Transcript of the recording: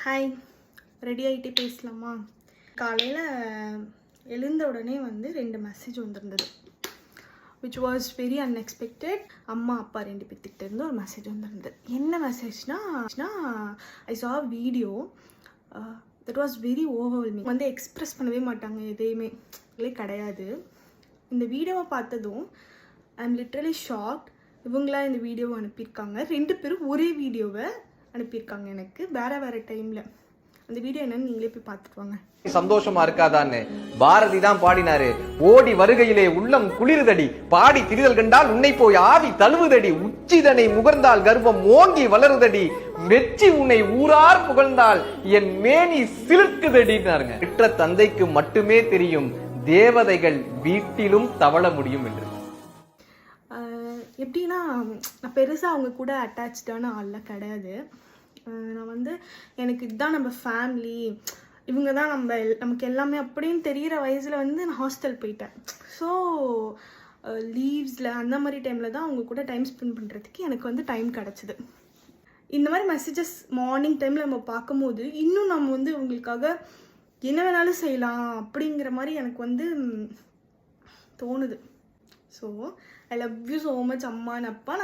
Hi, ready ஆகிட்டே பேசலாமா? காலையில் எழுந்த உடனே வந்து 2 மெசேஜ் வந்திருந்தது, விச் வாஸ் வெரி அன்எக்ஸ்பெக்டட். அம்மா அப்பா 2 பேர்த்துக்கிட்ட இருந்து ஒரு மெசேஜ் வந்திருந்தது. என்ன மெசேஜ்னா, ஐ சா video that was very overwhelming. வந்து எக்ஸ்ப்ரெஸ் பண்ணவே மாட்டாங்க, எதையுமே இல்லை கிடையாது. இந்த வீடியோவை பார்த்ததும் ஐ எம் லிட்ரலி ஷாக்ட். இவங்களா இந்த வீடியோவை அனுப்பியிருக்காங்க. 2 பேரும் ஒரே வீடியோவை அனுப்பியிருக்காங்க எனக்கு, வேற டைம்ல. அந்த வீடியோ என்னன்னு நீங்களே போய் பார்த்துட்டு வாங்க. சந்தோஷமா இருக்காதான்னு பாரதி தான் பாடினாரு. ஓடி வருகையிலே உள்ளம் குளிர்தடி, பாடி திரிதல் கண்டால் உன்னை போய் ஆவி தழுவுதடி, உச்சிதனை முகர்ந்தால் கர்ப்பம் ஓங்கி வளருதடி, வெற்றி உன்னை ஊரார் புகழ்ந்தால் என் மேனி சிலிர்க்குதடினாருங்க. பெற்ற தந்தைக்கு மட்டுமே தெரியும் தேவதைகள் வீட்டிலும் தவள முடியும் என்று. எப்படின்னா, நான் பெருசாக அவங்க கூட அட்டாச்சான ஆள்லாம் கிடையாது. நான் வந்து எனக்கு இதுதான் நம்ம ஃபேமிலி, இவங்க தான் நமக்கு எல்லாமே அப்படின்னு தெரிகிற வயசில் வந்து நான் ஹாஸ்டல் போயிட்டேன். ஸோ லீவ்ஸில் அந்த மாதிரி டைமில் தான் அவங்க கூட டைம் ஸ்பெண்ட் பண்ணுறதுக்கு எனக்கு வந்து டைம் கிடச்சிது. இந்த மாதிரி மெசேஜஸ் மார்னிங் டைமில் நம்ம பார்க்கும்போது இன்னும் நம்ம வந்து இவங்களுக்காக என்ன வேணாலும் செய்யலாம் அப்படிங்கிற மாதிரி எனக்கு வந்து தோணுது. So I love you so much அம்மா அண்ட் அப்பா.